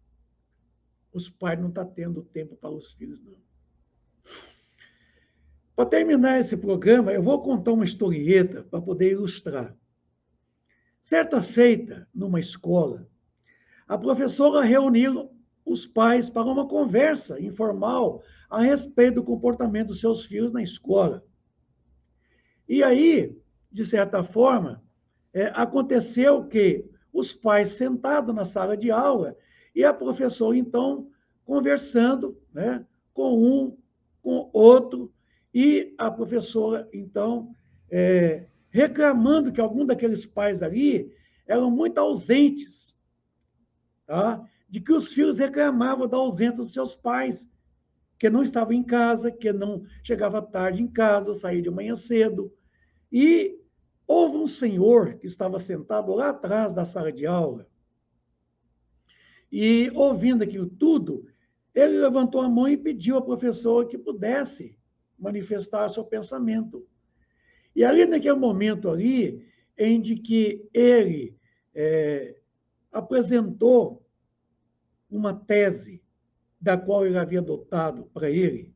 Os pais não estão tendo tempo para os filhos, não. Para terminar esse programa, eu vou contar uma historieta para poder ilustrar. Certa feita, numa escola, a professora reuniu os pais para uma conversa informal a respeito do comportamento dos seus filhos na escola. E aí, de certa forma, aconteceu que os pais sentados na sala de aula e a professora, então, conversando, né, com um, com outro, e a professora, então, reclamando que algum daqueles pais ali eram muito ausentes, tá? De que os filhos reclamavam da ausência dos seus pais, que não estavam em casa, que não chegava tarde em casa, saía de manhã cedo. E houve um senhor que estava sentado lá atrás da sala de aula, e ouvindo aquilo tudo, ele levantou a mão e pediu à professora que pudesse manifestar seu pensamento. E ali, naquele momento ali, em que ele apresentou uma tese da qual ele havia adotado para ele,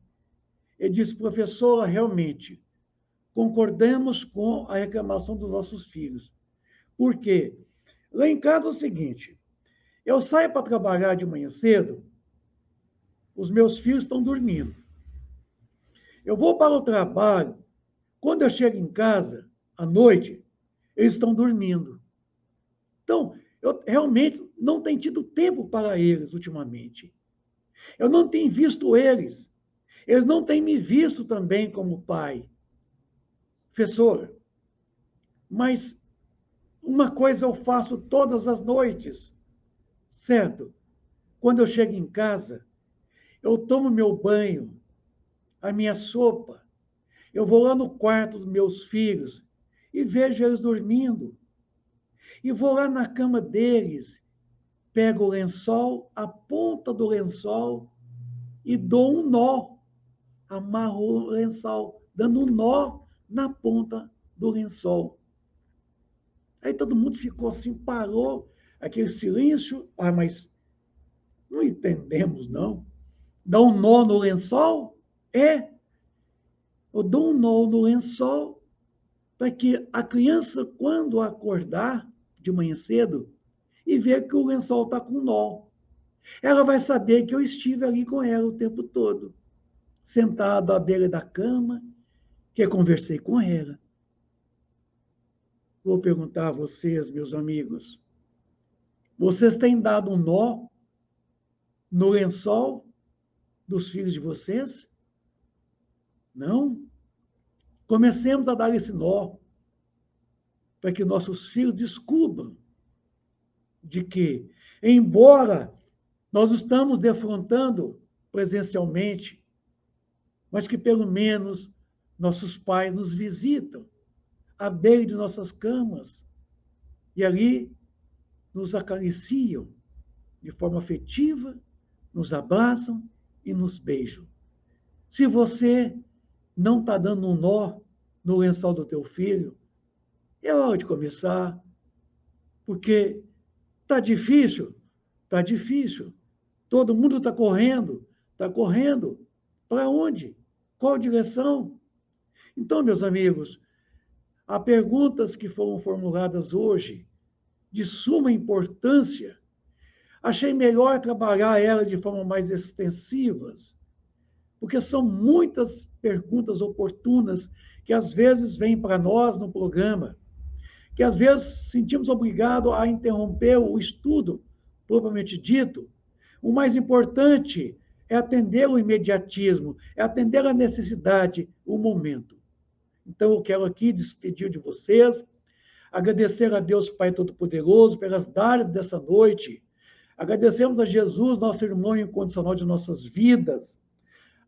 ele disse, professora, realmente, concordamos com a reclamação dos nossos filhos. Por quê? Lá em casa é o seguinte, eu saio para trabalhar de manhã cedo, os meus filhos estão dormindo. Eu vou para o trabalho, quando eu chego em casa, à noite, eles estão dormindo. Então, eu realmente não tenho tido tempo para eles ultimamente. Eu não tenho visto eles. Eles não têm me visto também como pai. Professora, mas uma coisa eu faço todas as noites, certo? Quando eu chego em casa, eu tomo meu banho, a minha sopa, eu vou lá no quarto dos meus filhos e vejo eles dormindo. E vou lá na cama deles, pego o lençol, a ponta do lençol e dou um nó. Amarro o lençol, dando um nó na ponta do lençol. Aí todo mundo ficou assim, parou, aquele silêncio. Ah, mas não entendemos, não. Dá um nó no lençol? Eu dou um nó no lençol para que a criança, quando acordar de manhã cedo, e ver que o lençol está com nó, ela vai saber que eu estive ali com ela o tempo todo, sentado à beira da cama, que eu conversei com ela. Vou perguntar a vocês, meus amigos, vocês têm dado um nó no lençol dos filhos de vocês? Não? Comecemos a dar esse nó para que nossos filhos descubram de que, embora nós estamos defrontando presencialmente, mas que pelo menos nossos pais nos visitam à beira de nossas camas e ali nos acariciam de forma afetiva, nos abraçam e nos beijam. Se você não está dando um nó no lençol do teu filho, é hora de começar, porque está difícil, está difícil. Todo mundo está correndo. Está correndo. Para onde? Qual direção? Então, meus amigos, há perguntas que foram formuladas hoje de suma importância. Achei melhor trabalhar elas de forma mais extensivas, porque são muitas perguntas oportunas que às vezes vêm para nós no programa, que às vezes sentimos obrigados a interromper o estudo propriamente dito. O mais importante é atender o imediatismo, é atender a necessidade, o momento. Então, eu quero aqui despedir de vocês, agradecer a Deus Pai Todo-Poderoso pelas dádivas dessa noite. Agradecemos a Jesus, nosso irmão incondicional de nossas vidas.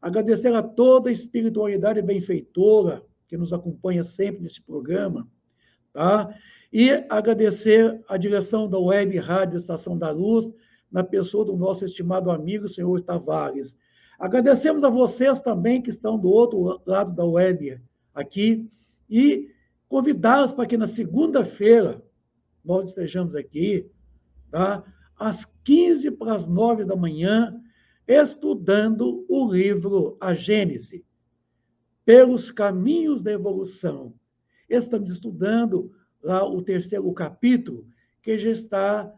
Agradecer a toda a espiritualidade benfeitora que nos acompanha sempre nesse programa, tá? E agradecer a direção da Web Rádio Estação da Luz, na pessoa do nosso estimado amigo, senhor Tavares. Agradecemos a vocês também que estão do outro lado da web aqui e convidá-los para que na segunda-feira nós estejamos aqui, tá? Às 15 para as 9 da manhã, estudando o livro A Gênese, pelos caminhos da evolução. Estamos estudando lá o terceiro capítulo, que já está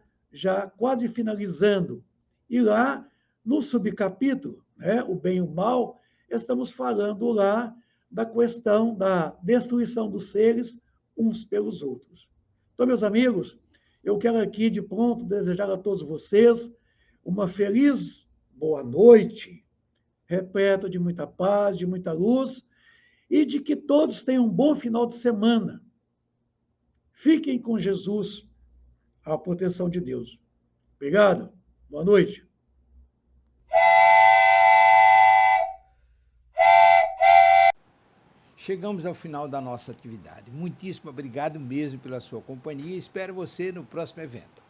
quase finalizando. E lá, no subcapítulo, né, o bem e o mal, estamos falando lá da questão da destruição dos seres uns pelos outros. Então, meus amigos, eu quero aqui, de pronto, desejar a todos vocês uma feliz boa noite, repleta de muita paz, de muita luz, e de que todos tenham um bom final de semana. Fiquem com Jesus, a proteção de Deus. Obrigado. Boa noite. Chegamos ao final da nossa atividade. Muitíssimo obrigado mesmo pela sua companhia e espero você no próximo evento.